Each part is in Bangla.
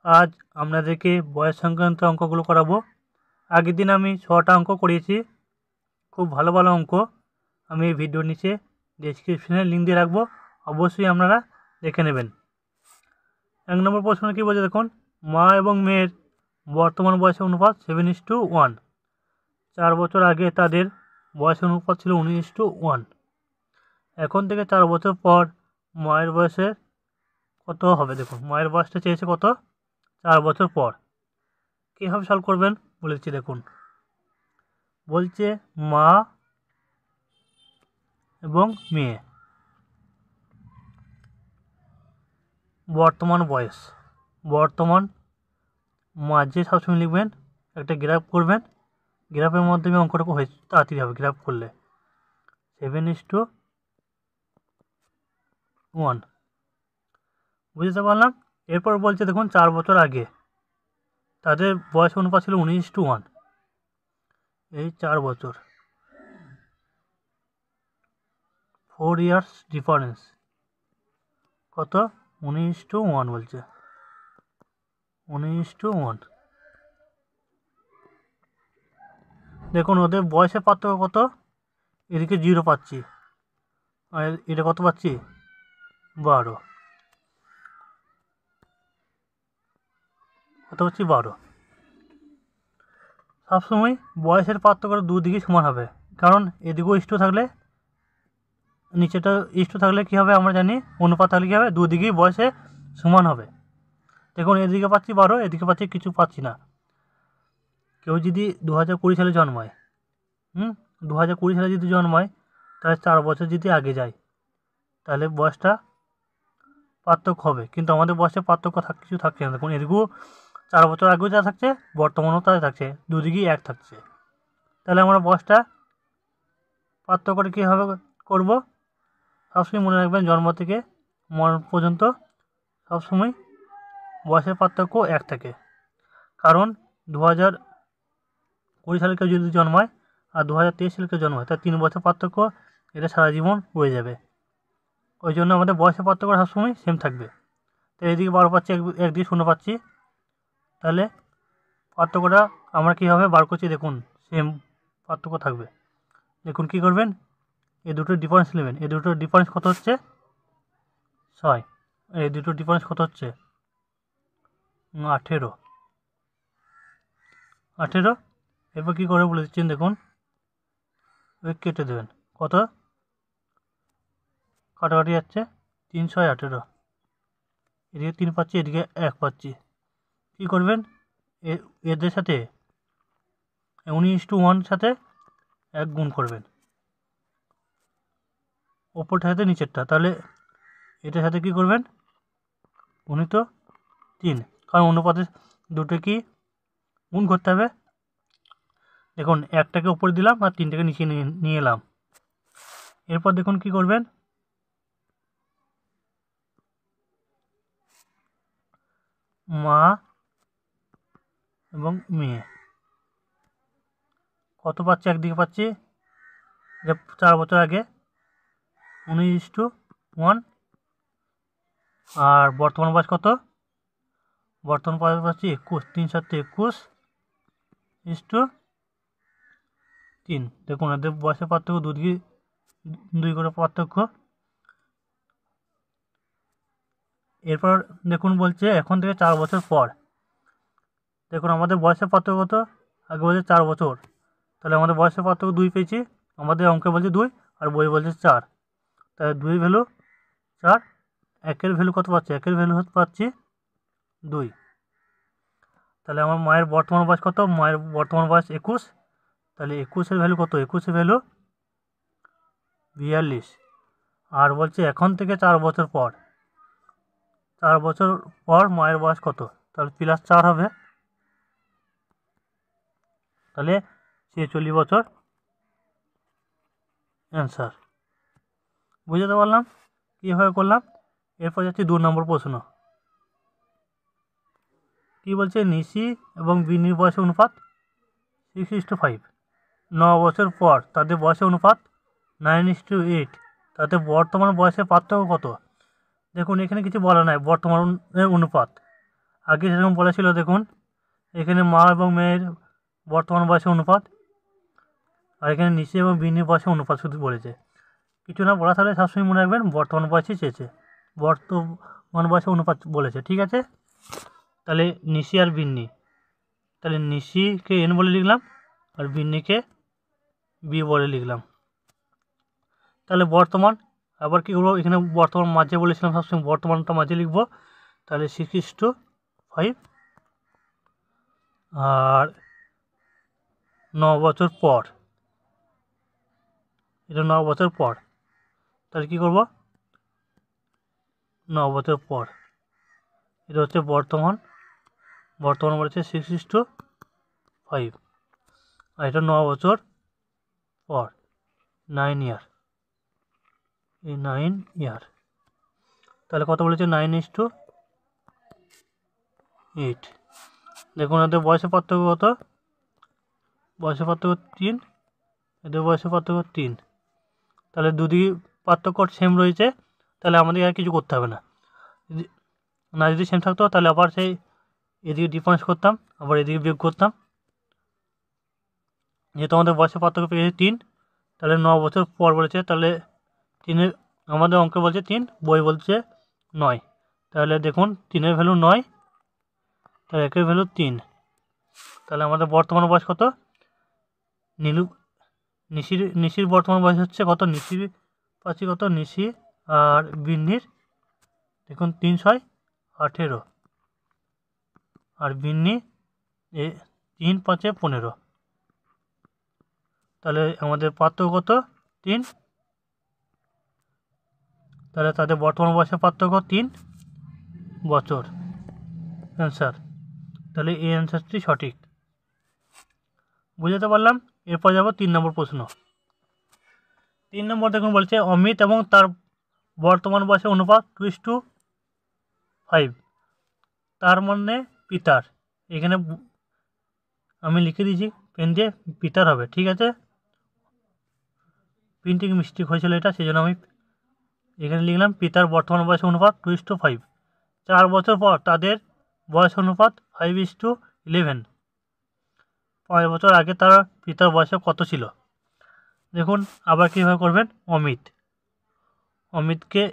আজ আপনাদেরকে বয়স সংক্রান্ত অঙ্কগুলো করাবো। আগের দিন আমি 6টা অঙ্ক করিয়েছি, খুব ভালো ভালো অঙ্ক। আমি এই ভিডিওর নিচে ডেসক্রিপশনে লিঙ্ক দিয়ে রাখবো, অবশ্যই আপনারা দেখে নেবেন। 1 নম্বর প্রশ্ন কী বলছে দেখুন, মা এবং মেয়ের বর্তমান বয়সের অনুপাত 7:1। 4 বছর আগে তাদের বয়সের অনুপাত ছিল 19:1। এখন থেকে 4 বছর পর মায়ের বয়সের কত হবে? দেখুন, মায়ের বয়সটা চেয়েছে কত? 4 বছর পর। কীভাবে সলভ করবেন বলেছি দেখুন। বলছে মা এবং মেয়ে বর্তমান বয়স, বর্তমান মাঝে সবসময় লিখবেন, একটা গ্রাফ করবেন, গ্রাফের মাধ্যমে অঙ্কটা হয়ে তাড়াতাড়ি হবে। গ্রাফ করলে 7:1 বুঝতে পারলাম। এরপর বলছে দেখুন 4 বছর আগে তাদের বয়স অনুপাত ছিল 19:1। এই 4 বছর, 4 ইয়ার্স ডিফারেন্স, কত? 19:1 বলছে, 19:1। দেখুন ওদের বয়সের পার্থক্য কত? এদিকে 0 পাচ্ছি আর এটা কত পাচ্ছি? 12। কত পাচ্ছি? 12। সবসময় বয়সের পার্থক্য দুদিকেই সমান হবে, কারণ এদিকেও ইষ্ট থাকলে, নিচেটা ইষ্ট থাকলে কী হবে আমরা জানি, অনুপাত থাকলে কী হবে, দুদিকেই বয়সে সমান হবে। দেখুন এদিকে পাচ্ছি 12, এদিকে পাচ্ছি কিছু পাচ্ছি না। কেউ যদি 2020 সালে জন্মায়, 2020 সালে যদি জন্মায়, তাহলে 4 বছর যদি আগে যায় তাহলে বয়সটা পার্থক্য হবে, কিন্তু আমাদের বয়সে পার্থক্য কিছু থাকছে না। দেখুন এদিকেও 4 বছর আগেও যা থাকছে, বর্তমানেও তাই থাকছে, দুদিকেই এক থাকছে। তাহলে আমরা বয়সটা পার্থক্যটা কীভাবে করব? সবসময় মনে রাখবেন, জন্ম থেকে মরণ পর্যন্ত সবসময় বয়সের পার্থক্য এক থাকে। কারণ 2020 সালে কেউ যদি জন্মায় আর 2023 সালে কেউ জন্মায়, তার 3 বছর পার্থক্য, এটা সারা জীবন রয়ে যাবে। ওই জন্য আমাদের বয়সের পার্থক্য সবসময় সেম থাকবে। তো এদিকে 12 পাচ্ছি, একদিকে 0 পাচ্ছি, তাহলে পার্থক্যটা আমরা কীভাবে বার করছি দেখুন, সেম পার্থক্য থাকবে। দেখুন কী করবেন, এই দুটোর ডিফারেন্স নেবেন। এই দুটোর ডিফারেন্স কত হচ্ছে? 6। এই দুটোর ডিফারেন্স কত হচ্ছে? 18। এরপর কী করে বলে দিচ্ছেন দেখুন, কেটে দেবেন। কত কাটাকাটি যাচ্ছে? 3 6 18। এদিকে 3 পাচ্ছি, এদিকে 1 পাচ্ছি। কী করবেন, এদের সাথে 19:1 সাথে 1 গুণ করবেন, ওপরটার সাথে নিচেরটা। তাহলে এটার সাথে কী করবেন? 3, কারণ অনুপাতের দুটো কি গুণ করতে হবে। দেখুন একটাকে উপরে দিলাম আর 3টাকে নিচে নিয়ে এলাম। এরপর দেখুন কী করবেন, মা এবং মেয়ে কত পাচ্ছি? একদিকে পাচ্ছি যে 4 বছর আগে 19:1, আর বর্তমান বয়স কত? বর্তমান বয়স পাচ্ছি 21। 3 7 21:3। দেখুন এদের বয়সের পার্থক্য দুদিকে 2 করে পার্থক্য। এরপর দেখুন বলছে এখন থেকে 4 বছর পর। দেখুন আমাদের বয়সের পার্থক্য কত? আগে বলছে 4 বছর, তাহলে আমাদের বয়সের পার্থক্য 2 পেয়েছি। আমাদের অঙ্কে বলছে 2 আর বই বলছে 4, তাহলে 2 ভ্যালু 4। 1-এর ভ্যালু কত পাচ্ছি? 1-এর ভ্যালু পাচ্ছি 2। তাহলে আমার মায়ের বর্তমান বয়স কত? মায়ের বর্তমান বয়স 21, তাহলে 21-এর ভ্যালু কত? 21-এর ভ্যালু 42। আর বলছে এখন থেকে 4 বছর পর, 4 বছর পর মায়ের বয়স কত? তাহলে +4 হবে, তাহলে 46 বছর অ্যান্সার। বুঝতে পারলাম কীভাবে করলাম। এরপর যাচ্ছি 2 নম্বর প্রশ্ন। কী বলছে, নিশি এবং বিনির বয়সের অনুপাত 6:5। 9 বছর পর তাদের বয়সের অনুপাত 9:8। তাদের বর্তমান বয়সের পার্থক্য কত? দেখুন এখানে কিছু বলা নাই, বর্তমানের অনুপাত। আগে সেরকম বলা ছিল, দেখুন এখানে মা এবং মেয়ের বর্তমান বয়সের অনুপাত, আর এখানে নিশি এবং বিন্নির বয়সের অনুপাত শুধু বলেছে। কিছু না বলা থাকলে সবসময় মনে রাখবেন বর্তমান বয়সই চেয়েছে, বর্তমান বয়সের অনুপাত বলেছে, ঠিক আছে। তাহলে নিশি আর বিন্নি, তাহলে নিশিকে এন বলে লিখলাম আর বিন্নিকে বি বলে লিখলাম। তাহলে বর্তমান আবার কী করবো, এখানে বর্তমান মাঝে বলেছিলাম সবসময় বর্তমানটা মাঝে লিখবো। তাহলে 6:5 আর 9 বছর পর, এটা 9 বছর পর। তাহলে কী করবো, 9 বছর পর, এটা হচ্ছে বর্তমান বলেছে 6:5, আর এটা 9 বছর পর, 9 ইয়ার, এই 9 ইয়ার। তাহলে কত বলেছে, 9:8। দেখুন এদের বয়সের পার্থক্য কত, বয়সের পার্থক্য 3, এদের বয়সের পার্থক্য 3। তাহলে দুদিকে পার্থক্য সেম রয়েছে, তাহলে আমাদের আর কিছু করতে হবে না। যদি সেম থাকতো তাহলে আবার সেই এদিকে ডিফারেন্স করতাম, আবার এদিকে বিয়োগ করতাম। যেহেতু আমাদের বয়সের পার্থক্য পেয়েছে 3, তাহলে 9 বছর পর বলেছে, তাহলে 3 আমাদের অঙ্কে বলছে 3, বই বলছে 9। তাহলে দেখুন 3-এর ভ্যালু 9, তাহলে 1-এর ভ্যালু 3। তাহলে আমাদের বর্তমান বয়স কত, নিশির বর্তমান বয়স হচ্ছে কত, নিশির পাচ্ছি কত, নিশি আর বিন্নির দেখুন 3-6-18, আর বিন্নি 3-5-15। তাহলে আমাদের পার্থক্য কত, 3। তাহলে তাদের বর্তমান বয়সের পার্থক্য 3 বছর, অ্যান্সার। তাহলে এই অ্যান্সারটি সঠিক। বুঝতে পারলাম। এরপর যাব 3 নম্বর প্রশ্ন। 3 নম্বর দেখুন বলছে অমিত এবং তার বর্তমান বয়সের অনুপাত 2:5, তার মানে পিতার, এখানে আমি লিখে দিয়েছি পেন দিয়ে পিতার হবে, ঠিক আছে। প্রিন্টিং মিস্টেক হয়েছিল এটা, সেই জন্য আমি এখানে লিখলাম পিতার বর্তমান বয়সের অনুপাত 2:5। 4 বছর পর তাদের বয়স অনুপাত 5:11। 5 বছর আগে তার পিতার বয়স কত ছিল। দেখুন আবার কীভাবে করবেন, অমিতকে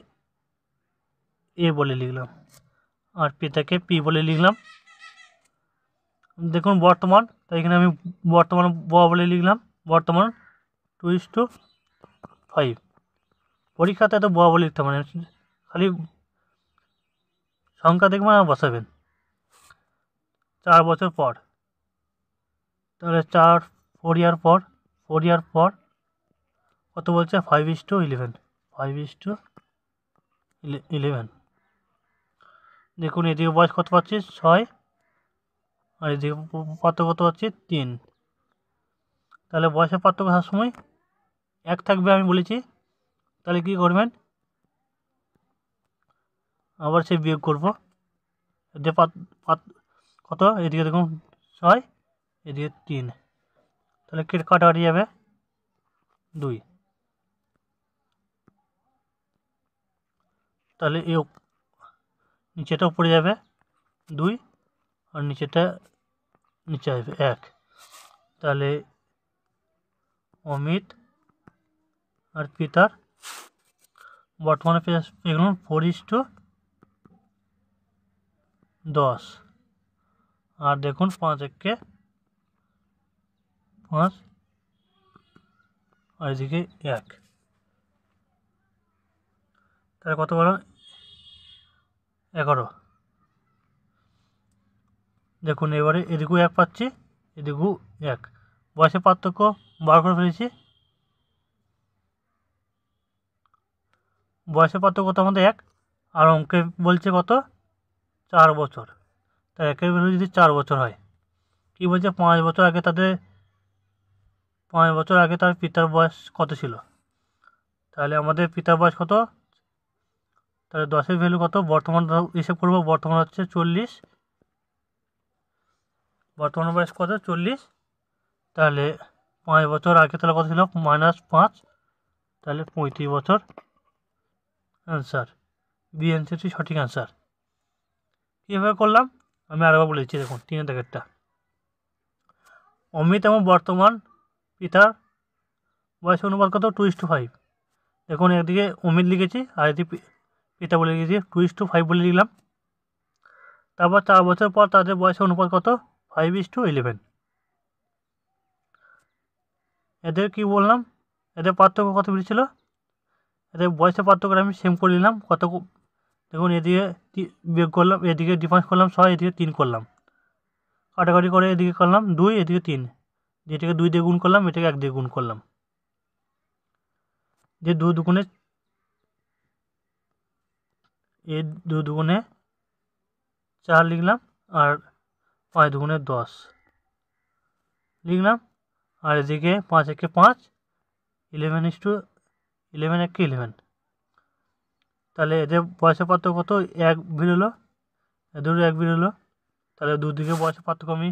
এ বলে লিখলাম আর পিতাকে পি বলে লিখলাম। দেখুন বর্তমান, তাই এখানে আমি বর্তমান বলে লিখলাম, বর্তমান 2:5। পরীক্ষাতে এত বলে লিখতে মানে খালি সংখ্যা দেখবেন আর বসাবেন। 4 বছর পর, তাহলে 4 ইয়ার পর কত বলছে, 5:11, 5:11। দেখুন এদিকে বয়স কত পাচ্ছি, 6, আর এদিকে পার্থক্য কত পাচ্ছি, 3। তাহলে বয়সের পার্থক্য সবসময় 1 থাকবে আমি বলেছি। তাহলে কী করবেন, আবার সে বিয়োগ করবো, এদিকে কত, এদিকে দেখুন 6, এদিকে 3, তাহলে কাটাকাটি যাবে 2। তাহলে এই নিচেটা উপরে যাবে 2, আর নিচেটা নিচে আসবে 1। তাহলে অমিত আর পিতার বর্তমানে পেয়ে গেলাম 4:10, আর দেখুন 5-1-5, আর এদিকে 1, তাহলে কত বলো, 11। দেখুন এবারে এদিকেও 1 পাচ্ছি, এদিকেও 1, বয়সের পার্থক্য বার করে ফেলেছি। বয়সের পার্থক্য কত আমাদের 1, আর অঙ্কে বলছে কত, 4 বছর। তাই 1-এর ভ্যালু যদি 4 বছর হয়, কী বলছে 5 বছর আগে তার পিতার বয়স কত ছিল। তাহলে আমাদের পিতার বয়স কত, তাহলে 10-এর ভ্যালু কত, বর্তমান হিসেব করবো, বর্তমান হচ্ছে 40, বর্তমান বয়স কত 40। তাহলে 5 বছর আগে তাহলে কত ছিল, -5, তাহলে 35 বছর, অ্যান্সার বি অ্যান্সারটি সঠিক অ্যান্সার। কীভাবে করলাম, আমি আরেকবার বলে দিচ্ছি, দেখুন 3 দাগেরটা। অমিত এবং বর্তমান পিতার বয়স অনুপাত কত? 2:5। দেখুন একদিকে অমিত লিখেছি আর এদিকে পিতা বলে লিখেছি, 2:5 বলে লিখলাম। তারপর 4 বছর পর তাদের বয়সের অনুপাত কত? 5:11। এদের কি বললাম, এদের পার্থক্য কত বেরিয়েছিল? এদের বয়সের পার্থক্য আমি সেম করে নিলাম। কত? দেখুন এদিকে বিয়োগ করলাম, এদিকে ডিফারেন্স করলাম 6, এদিকে 3 করলাম, কাটাকাটি করে এদিকে করলাম 2, এদিকে 3, যেটাকে 2 দিয়ে গুণ করলাম, এটাকে 1 দিয়ে গুণ করলাম, যে 2 দুগুণে 4 লিখলাম, আর 5 দুগুণে 10 লিখলাম, আর এদিকে 5 একে 5, 11 একে 11। তাহলে এদের বয়সের পার্থক্য কত? 1 বেরোলো, এদেরও 1 বেরোলো। তাহলে দুদিকে বয়সের পার্থক্য আমি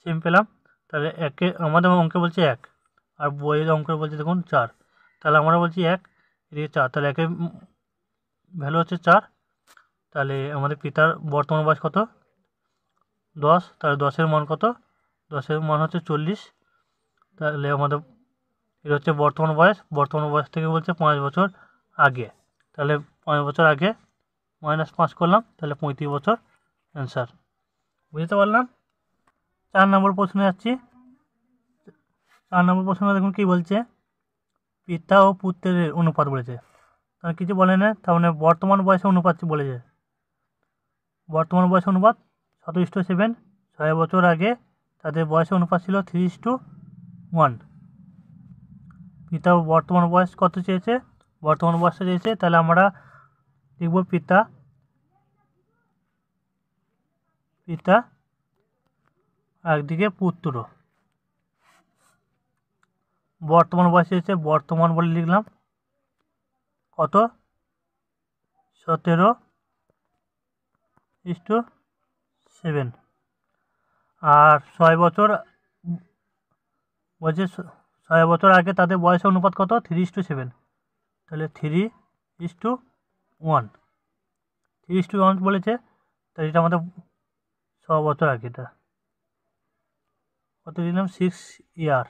সেম পেলাম। তাহলে একে আমাদের অঙ্কে বলছে 1, আর বইয়ের অঙ্কে বলছে দেখুন 4। তাহলে আমরা বলছি 1, এদিকে 4, তাহলে একের ভ্যালু হচ্ছে 4। তাহলে আমাদের পিতার বর্তমান বয়স কত? 10। তাহলে 10-এর মান কত? 10-এর মান হচ্ছে 40। তাহলে আমাদের এটা হচ্ছে বর্তমান বয়স থেকে বলছে 5 বছর আগে। তাহলে 5 বছর আগে -5 করলাম, তাহলে 35 বছর অ্যান্সার। বুঝতে পারলাম। 4 নম্বর প্রশ্নে যাচ্ছি। 4 নম্বর প্রশ্ন দেখুন কী বলছে, পিতা ও পুত্রের অনুপাত বলেছে। তার কিছু বলে না, তার মানে বর্তমান বয়সে অনুপাত বলেছে। বর্তমান বয়স অনুপাত 7:7। 6 বছর আগে তাদের বয়সের অনুপাত ছিল 3:1। পিতা বর্তমান বয়স কত চেয়েছে? বর্তমান বয়সটা চেয়েছে, তাহলে আমরা লিখব পিতা একদিকে পুত্র। বর্তমান বয়স চেয়েছে, বর্তমান বলে লিখলাম কত? 17:7। আর 6 বছর বলছে 6 বছর আগে তাদের বয়সের অনুপাত কত? 3:7। তাহলে 3:1। 3:1 বলেছে, তাহলে এটা আমাদের 6 বছর আগে, এটা কত দিলাম? 6 ইয়ার।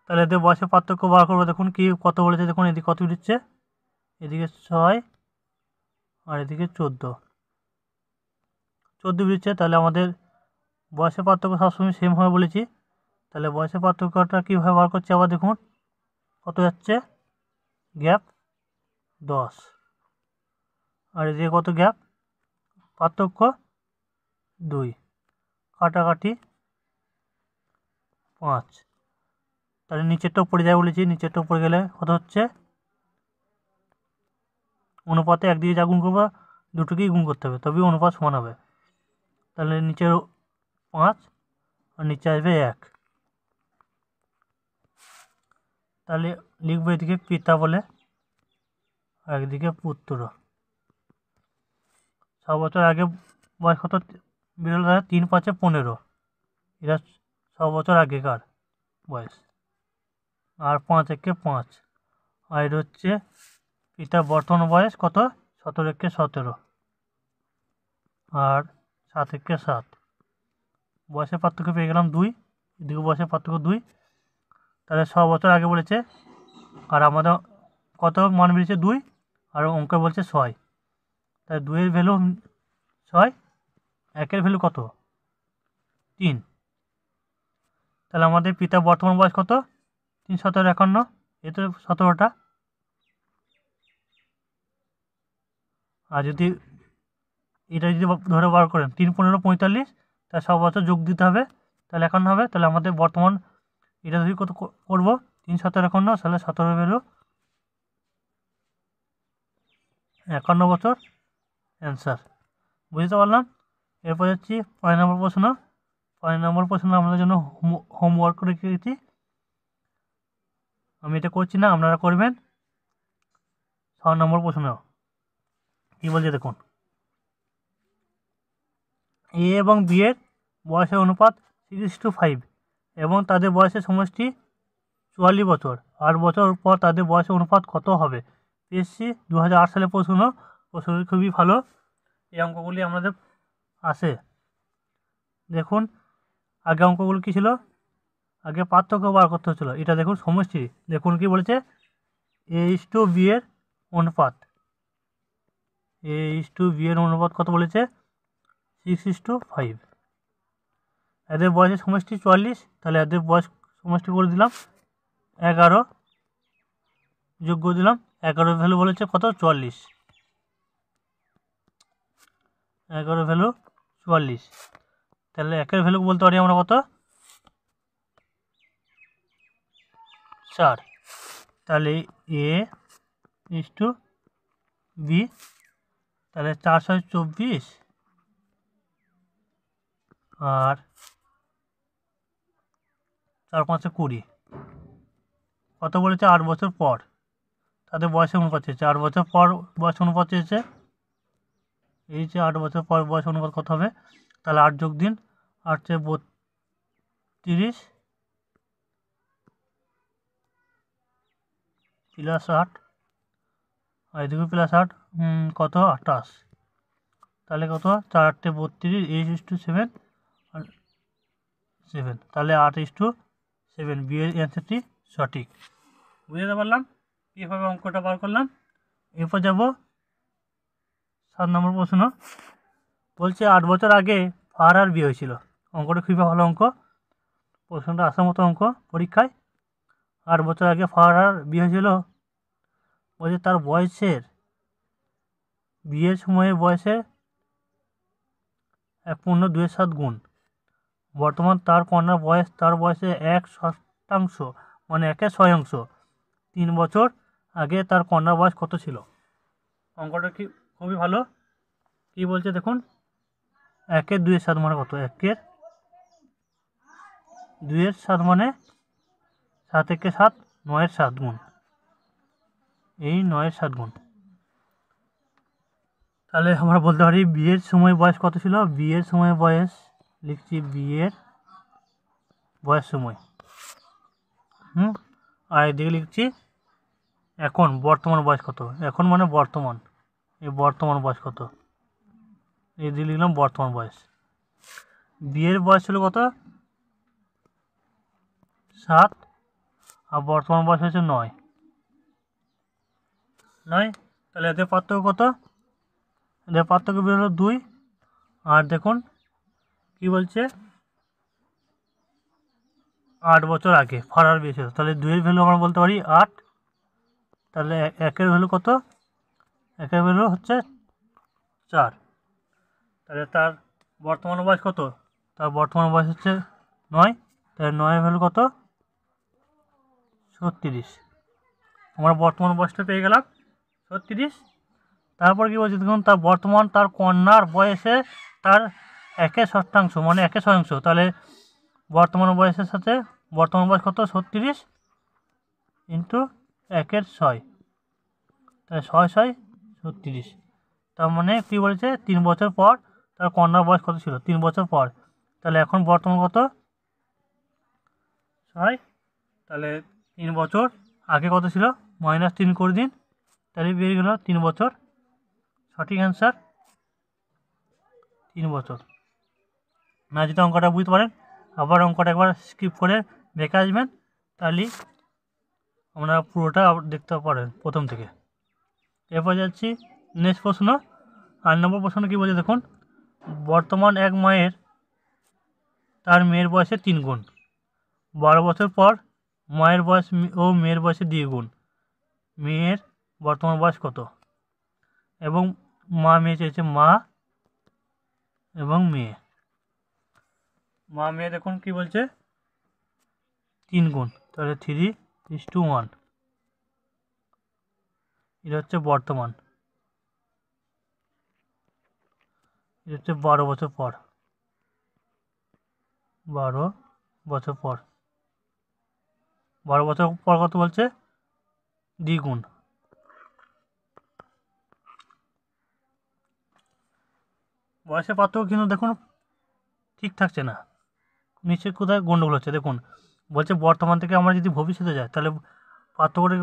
তাহলে এদের বয়সের পার্থক্য বার করবো। দেখুন কি কত বলেছে, দেখুন এদিকে কত দিচ্ছে, এদিকে 6 আর এদিকে 14 দিচ্ছে। তাহলে আমাদের বয়সের পার্থক্য সবসময় সেম হবে বলেছি। তাহলে বয়সের পার্থক্যটা কীভাবে বার করছি আবার দেখুন, কত যাচ্ছে গ্যাপ? 10। আর এদিকে কত গ্যাপ? পার্থক্য 2, কাটাকাটি 5। তাহলে নিচেরটা উপরে যায় বলেছি, নিচেরটা উপরে গেলে কত হচ্ছে? অনুপাতে একদিকে যা গুণ করবো দুটোকেই গুণ করতে হবে, তবেই অনুপাত সমান হবে। তাহলে নিচের 5 আর নিচে আসবে 1। তাহলে লিখবো এদিকে পিতা বলে, আর একদিকে পুত্র। 6 বছর আগে বয়স কত বেরোলো? 3-5 15। এটা 6 বছর আগেকার বয়স। আর 5 একে 5, আর এটা হচ্ছে পিতার বর্তমান বয়স কত? 17 একে 17, আর 7 একে 7। বয়সের পার্থক্য পেয়ে গেলাম 2, এদিকে বয়সের পার্থক্য 2। তাহলে 6 বছর আগে বলেছে, আর আমাদের কত মান বেরিয়েছে? 2, আর অঙ্ক বলছে 6। তাহলে 2-এর ভ্যালু 6, 1-এর ভ্যালু কত? 3। তাহলে আমাদের পিতার বর্তমান বয়স কত? 3 17 51, এ তো 17টা। আর যদি এটা যদি ধরে বার করেন 3 15 45, তাহলে 6 বছর যোগ দিতে হবে, তাহলে 51 হবে। তাহলে আমাদের বর্তমান এটা যদি কত করবো? 3 17 51, তাহলে 17 ভ্যালু 51 বছর অ্যান্সার। বুঝতে পারলাম। এরপর যাচ্ছি 5 নম্বর প্রশ্ন। 5 নম্বর প্রশ্ন আমাদের জন্য হোমওয়ার্ক করে রেখেছি, আমি এটা করছি না, আপনারা করবেন। 6 নম্বর প্রশ্ন কী বলছে দেখুন, এ এবং বি এর বয়সের অনুপাত 6:5 এবং তাদের বয়সের সমষ্টি 44 বছর। 8 বছর পর তাদের বয়সের অনুপাত কত হবে? পিএসসি 2008 সালের প্রশ্নটি খুবই ভালো। এই অঙ্কগুলি আমাদের আসে। দেখুন আগে অঙ্কগুলো কী ছিল, আগে পার্থক্য বার করতে হচ্ছিল, এটা দেখুন সমষ্টি। দেখুন কি বলেছে, A/B এর অনুপাত, A/B এর অনুপাত কত বলেছে, 6:5। এদের বয়সের সমষ্টি 44, তাহলে এদের বয়স সমষ্টি করে দিলাম 11, যোগ করে দিলাম 11 ভ্যালু বলেছে কত, 44, 11 ভ্যালু 44। তাহলে একের ভ্যালু বলতে পারি আমরা কত, 4। তাহলে A/B, তাহলে 4/24 আর 4×5=20, কত বলেছে, 8 বছর পর। তাদের বয়সের অনুপাত চেয়েছে, 8 বছর পর বয়স অনুপাত চেয়েছে। এই যে 8 বছর পর বয়স অনুপাত কত হবে, তাহলে 8 যোগ দিন, 8×32 +8, আর এদিকে +8, কত, 28। তাহলে কত, 4×8=32, 8:7 আর 7, তাহলে 8:7। বিয়ের অ্যান্সারটি সঠিক। বুঝতে পারলাম কীভাবে অঙ্কটা বার করলাম। এরপর যাব 7 নম্বর প্রশ্ন। বলছে 8 বছর আগে ফারার বিয়ে হয়েছিল। অঙ্কটা খুবই ভালো অঙ্ক, প্রশ্নটা আসার মতো অঙ্ক পরীক্ষায়। 8 বছর আগে ফারার বিয়ে হয়েছিল, বলছে তার বয়সের, বিয়ের সময়ে বয়সে 1.27 গুণ। বর্তমান তার কন্যার বয়স তার বয়সে 1/6, মানে 1/6। 3 বছর আগে তার কন্যার বয়স কত ছিল। অঙ্কটা কি খুবই ভালো। কি বলছে দেখুন, 1/2 মানে কত, 1/2 মানে 7×7, 9/7 গুণ, এই 9/7 গুণ। তাহলে আমরা বলতে পারি বিয়ের সময় বয়স কত ছিল, বিয়ের সময় বয়স লিখছি, বিয়ের বয়স সময়, আর এদিকে লিখছি এখন বর্তমান বয়স কত। এখন মানে বর্তমান, এই বর্তমান বয়স কত, এদিকে লিখলাম বর্তমান বয়স। বিয়ের বয়স ছিল কত, 7, আর বর্তমান বয়স হচ্ছে 9। তাহলে এদের পার্থক্য কত, এদের পার্থক্য বেরোলো 2। আর দেখুন কি বলছে, 8 বছর আগে ফারার বিয়ে ছিল, তাহলে 2-এর ভ্যালু আমরা বলতে পারি 8। তাহলে 1-এর ভ্যালু কত, 1-এর ভ্যালু হচ্ছে 4। তাহলে তার বর্তমান বয়স কত, তার বর্তমান বয়স হচ্ছে 9, তাহলে 9-এর ভ্যালু কত, 36। আমরা বর্তমান বয়সটা পেয়ে গেলাম 36। তারপর কি বলছে দেখুন, তার বর্তমান তার কন্যার বয়সে তার 1/6, মানে 1/6। তাহলে বর্তমান বয়সের সাথে বর্তমান বয়স কত, 36 ইন্টু 1/6, তাহলে 6×6=36। তার মানে কী বলেছে, 3 বছর পর তার কন্যার বয়স কত ছিল, 3 বছর পর। তাহলে এখন বর্তমান কত, 6। তাহলে 3 বছর আগে কত ছিল, -3 করে দিন, তাহলে বেরিয়ে গেল 3 বছর। সঠিক অ্যান্সার 3 বছর। না যদি অঙ্কটা বুঝতে পারেন, আবার অঙ্কটা একবার স্কিপ করে দেখে আসবেন, তাহলে আপনারা পুরোটা দেখতে পারেন প্রথম থেকে। এরপর যাচ্ছি নেক্সট প্রশ্ন। 8 নম্বর প্রশ্ন কী বলছে দেখুন, বর্তমান এক মায়ের তার মেয়ের বয়সে 3 গুণ। 12 বছর পর মায়ের বয়স ও মেয়ের বয়সে 2 গুণ। মেয়ের বর্তমান বয়স কত, এবং মা মেয়ে চেয়েছে, মা এবং মেয়ে। মা মেয়ে দেখুন কি বলছে, 3 গুণ, তাহলে 3:1। এটা হচ্ছে বর্তমান, এটা হচ্ছে 12 বছর পর, 12 বছর পর। 12 বছর পর কত বলছে, দ্বিগুণ। বয়সের পার্থক্য কিন্তু দেখুন ঠিক থাকছে না, নিশ্চয়ই কোথায় গন্ডগোল হচ্ছে। দেখুন বলছে বর্তমান থেকে আমরা যদি ভবিষ্যতে যাই, তাহলে পার্থক্যটা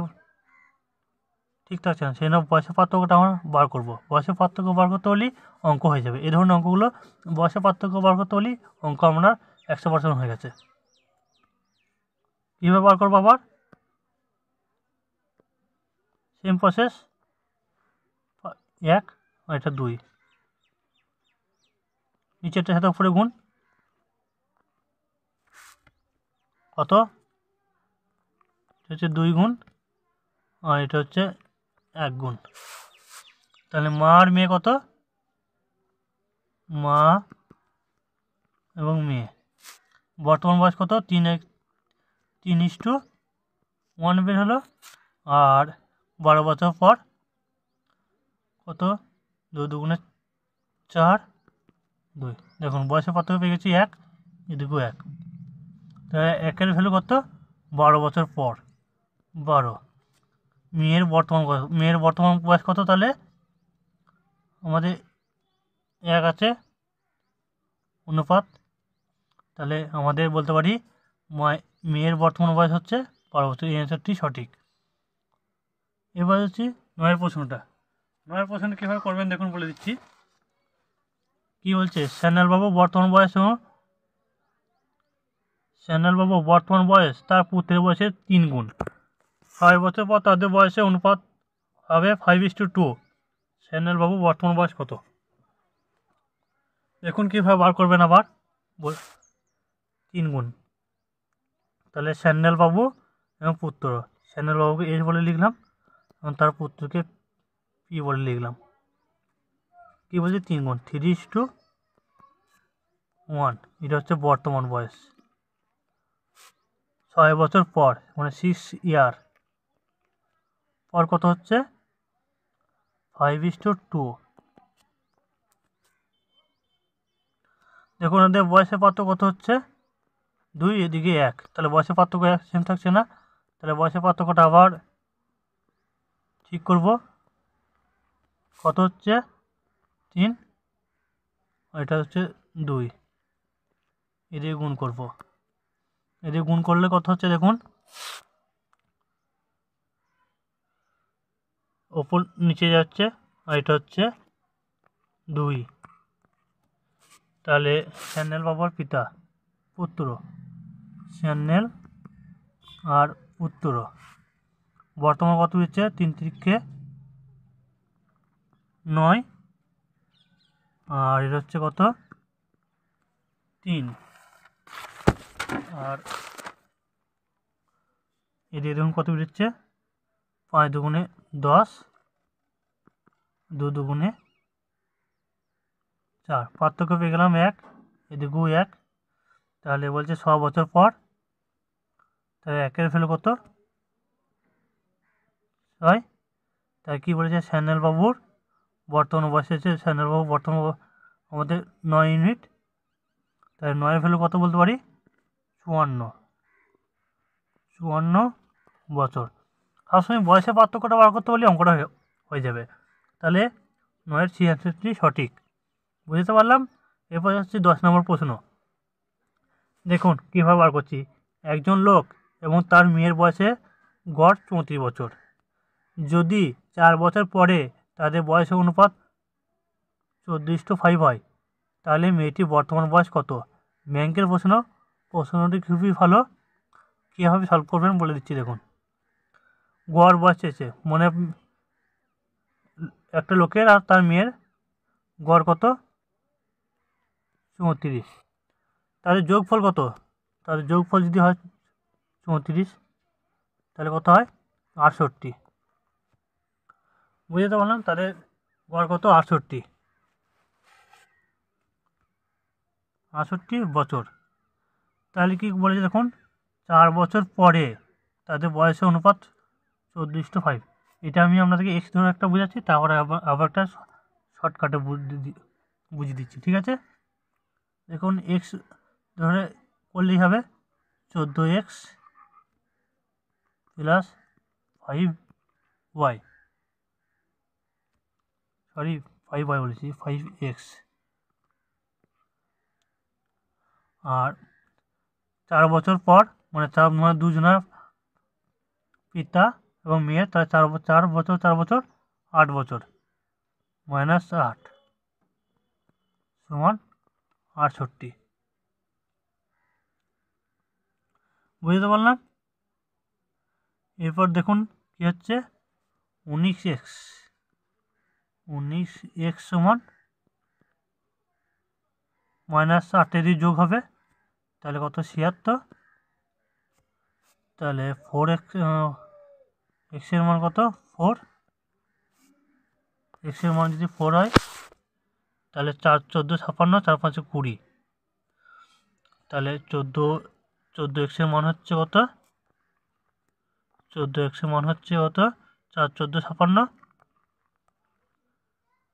ঠিক থাকছে না, সেই জন্য বয়সের পার্থক্যটা আমরা বার করব। বয়সের পার্থক্য বার করতে হলেই অঙ্ক হয়ে যাবে। এই ধরনের অঙ্কগুলো বয়সের পার্থক্য বার করতে হলেই অঙ্ক আমরা 100% হয়ে গেছে। কীভাবে বার করবো আবার? সেম প্রসেস, 1 আর এটা 2, নিচেরটার সাথে উপরে গুণ, কত? এটা হচ্ছে 2 গুণ আর এটা হচ্ছে 1 গুণ। তাহলে মা আর মেয়ে কত? মা এবং মেয়ে বর্তমান বয়স কত? 3:1 বের হলো। আর 12 বছর পর কত? 2 দুগুণে 4, 2। দেখুন বয়সের পার্থক্য পেয়ে গেছি 1, এদিকেও 1। তাহলে 1-এর ভ্যালু কত? 12 বছর পর 12। মেয়ের বর্তমান বয়স কত? তাহলে আমাদের 1 আছে অনুপাত, তাহলে আমাদের বলতে পারি মেয়ের বর্তমান বয়স হচ্ছে 12 বছর। এই অ্যান্সারটি সঠিক। এবার হচ্ছে 9-এর প্রশ্নটা। 9-এর প্রশ্নটা কীভাবে করবেন দেখুন, বলে দিচ্ছি। কি বলছে? শ্যানেলবাবু বর্তমান বয়স তার পুত্রের বয়সের 3 গুণ। 6 বছর পর তাদের বয়সের অনুপাত হবে 5:2। শ্যানেলবাবু বর্তমান বয়স কত? দেখুন কীভাবে বার করবেন আবার। 3 গুণ, তাহলে শ্যানেলবাবু এবং পুত্র, শ্যানেলবাবুকে এস বলে লিখলাম এবং তার পুত্রকে পি বলে লিখলাম। কী বলছে? 3 গুণ, 3:1। এটা হচ্ছে বর্তমান বয়স। 6 বছর পর মানে 6 ইয়ার পর কত হচ্ছে? 5:2। দেখুন ওদের বয়সের পার্থক্য কত হচ্ছে? 2, এদিকে 1, তাহলে বয়সের পার্থক্য সেম থাকছে না। তাহলে বয়সের পার্থক্যটা আবার ঠিক করব। কত হচ্ছে? 3, আর এটা হচ্ছে 2। এদিকে গুণ করব। এদিকে গুণ করলে কত হচ্ছে দেখুন, ওপর নিচে যাচ্ছে আর এটা হচ্ছে 2। তাহলে শ্যানেল বাবার পিতা পুত্র, শ্যানেল আর পুত্র বর্তমান কত হচ্ছে? 3×9 আর এটা হচ্ছে কত? 3। আর এদিকে দেখুন কত বেরোচ্ছে? 5 দুগুণে 10, 2 দুগুণে 4। পার্থক্য পেয়ে গেলাম 1, এদিকেও 1। তাহলে বলছে 6 বছর পর, তাহলে 1-এর ভ্যালু কত? 6। তাই কী বলেছে? শ্যানেলবাবুর বর্তমান বয়স হচ্ছে, শ্যানেলবাবু বর্তমান আমাদের 9 ইউনিট, তাই 9-এর ভ্যালু কত বলতে পারি? 54 বছর। সবসময় বয়সের পার্থক্যটা বার করতে পারলে অঙ্কটা হয়ে যাবে। তাহলে 9-এর সি অ্যান্সারটি সঠিক। বুঝতে পারলাম। এরপর হচ্ছে 10 নম্বর প্রশ্ন। দেখুন কীভাবে বার করছি। একজন লোক এবং তার মেয়ের বয়সে গড় 34 বছর। যদি 4 বছর পরে তাদের বয়সের অনুপাত 14:5 হয়, তাহলে মেয়েটির বর্তমান বয়স কত? ব্যাংকের প্রশ্ন। প্রশ্নটি খুবই ভালো। কীভাবে সলভ করবেন বলে দিচ্ছি দেখুন। গড় বয়স চেয়েছে, মানে একটা লোকের আর তার মেয়ের গড় কত? 34। তাদের যোগফল কত? তাদের যোগফল যদি হয় 34, তাহলে কত হয়? 68। বুঝতে পারলাম। তাদের গড় কত? 68 বছর। তাহলে কি বলেছে দেখুন, 4 বছর পরে তাদের বয়সের অনুপাত 14:5। এটা আমি আপনাদেরকে এক্স ধরে একটা বোঝাচ্ছি, তারপরে আবার একটা শর্টকাটে বুঝিয়ে দিচ্ছি, ঠিক আছে? দেখুন এক্স ধরে করলেই হবে 14x plus 5y, sorry 5y বলেছি, 5x। আর 4 বছর পর মানে দুজনের পিতা এবং মেয়ের, তাহলে 4 বছর 8 বছর -8 সমান 68। বুঝতে পারলাম। এরপর দেখুন কি হচ্ছে, 19x সমান -8 যদি যোগ হবে তাহলে কত, 76। তাহলে 4x, এর মান কত, 4। এর মান যদি 4 হয় তাহলে 4 14 56, 4 5 20। তাহলে 14x এর মান হচ্ছে কত, 14x এর মান হচ্ছে কত, 4 14 56।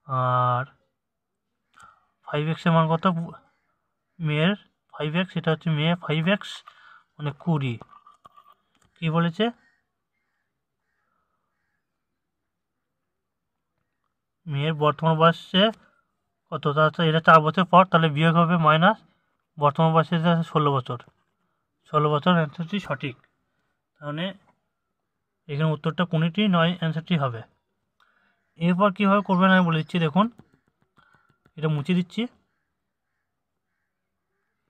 আর 5x এর মান কত, মেয়ের 5x, এটা হচ্ছে মেয়ে 5x মানে 20। কি বলেছে, মেয়ের বর্তমান বয়সে কত, তাহলে এটা 4 বছর পর, তাহলে বিয়োগ হবে মাইনাস বর্তমান বয়সে 16 বছর। 16 বছর অ্যান্সারটি সঠিক। তাহলে এখানে উত্তরটা কোনটি নয়, অ্যান্সারটি হবে। এরপর কীভাবে করবেন আমি বলে দিচ্ছি। দেখুন, এটা মুছে দিচ্ছি,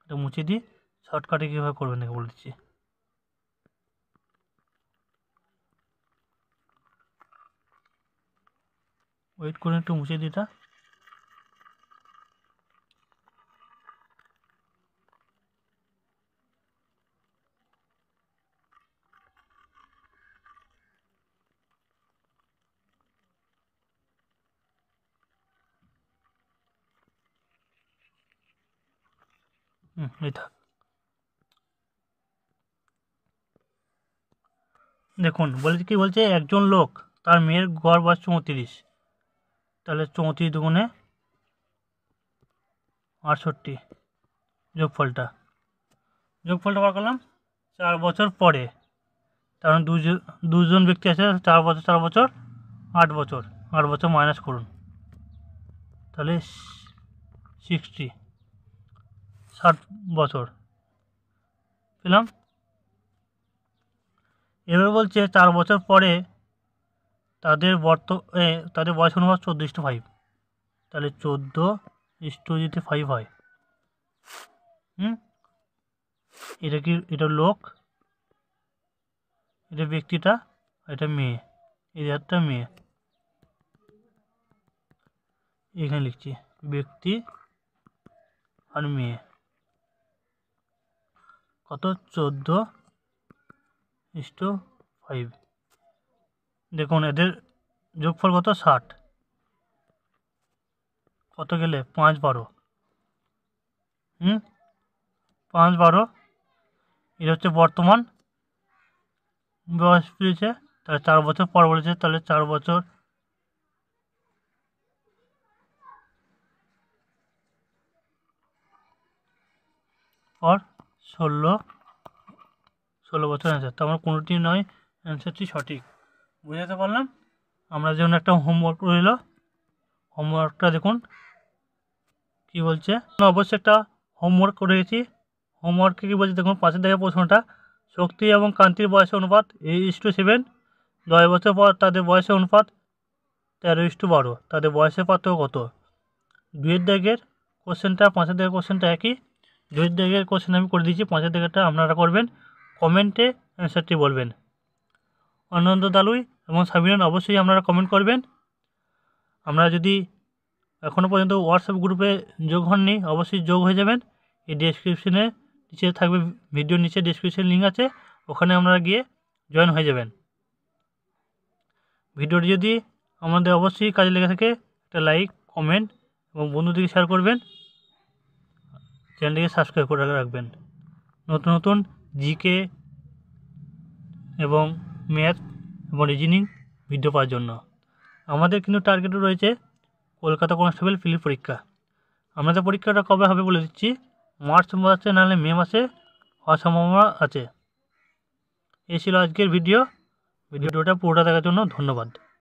এটা মুছে দিই, শর্টকাটে কীভাবে করবেন দেখে বলে দিচ্ছি। ওয়েট করে একটু মুছে দিই এটা। এটা দেখুন বলেছে, কি বলছে, একজন লোক তার মেয়ের গড় বয়স 34। তাহলে 34 দুগুণে 68, যোগফলটা বার করলাম 4 বছর পরে। কারণ দুজন ব্যক্তি আছে, 4 বছর 4 বছর 8 বছর, 8 বছর মাইনাস করুন, তাহলে 60 বছর পেলাম। এবার বলছে 4 বছর পরে তাদের বয়স অনুপাত 14:5। তাহলে 14:5 হয়। এটা কি, এটা লোক, এটা ব্যক্তিটা, এটা মেয়ে, এই একটা মেয়ে। এখানে লিখছি ব্যক্তি আর মেয়ে, কত, 14:5। দেখুন এদের যোগফল কত, 60। কত গেলে 5 12, 5 12। এটা হচ্ছে বর্তমান বয়স পেয়েছে, তাহলে 4 বছর পর বলেছে, তাহলে 4 বছর পর 16 বছর অ্যান্সার। তো আমার কোনোটি নয়, অ্যান্সারটি সঠিক। বুঝাতে পারলাম। আমরা যেমন একটা হোমওয়ার্ক রইল, হোমওয়ার্কটা দেখুন কি বলছে। অবশ্যই একটা হোমওয়ার্ক করে গেছি। হোমওয়ার্কে কী বলছে দেখুন, পাশে দেখা প্রশ্নটা, শক্তি এবং কান্তির বয়সের অনুপাত 8:7। 10 বছর পর তাদের বয়সের অনুপাত 13:12। তাদের বয়সের পার্থক্য কত? 2-এর দাগের কোশ্চেনটা 5-এর দাগের কোশ্চেনটা একই। 2-এর দাগের কোশ্চেন আমি করে দিয়েছি, 5-এর দাগেরটা আপনারা করবেন। কমেন্টে অ্যান্সারটি বলবেন। অনন্ত দালুই এবং সাবিনান অবশ্যই আপনারা কমেন্ট করবেন। আপনারা যদি এখনও পর্যন্ত হোয়াটসঅ্যাপ গ্রুপে যোগ হননি, অবশ্যই যোগ হয়ে যাবেন। এই ডেসক্রিপশনে নিচে থাকবে, ভিডিওর নিচে ডেসক্রিপশন লিঙ্ক আছে, ওখানে আপনারা গিয়ে জয়েন হয়ে যাবেন। ভিডিওটি যদি আমাদের অবশ্যই কাজে লেগে থাকে, একটা লাইক, কমেন্ট এবং বন্ধুদেরকে শেয়ার করবেন। চ্যানেলটিকে সাবস্ক্রাইব করে রাখবেন নতুন নতুন জিকে এবং ম্যাথ এবং রিজনিং ভিডিও পাওয়ার জন্য। আমাদের কিন্তু টার্গেটও রয়েছে কলকাতা কনস্টেবল প্রিলি পরীক্ষা। আমাদের পরীক্ষাটা কবে হবে বলে দিচ্ছি, মার্চ মাসে নাহলে মে মাসে হওয়ার সম্ভাবনা আছে। এই ছিল আজকের ভিডিওটা পুরোটা দেখার জন্য ধন্যবাদ।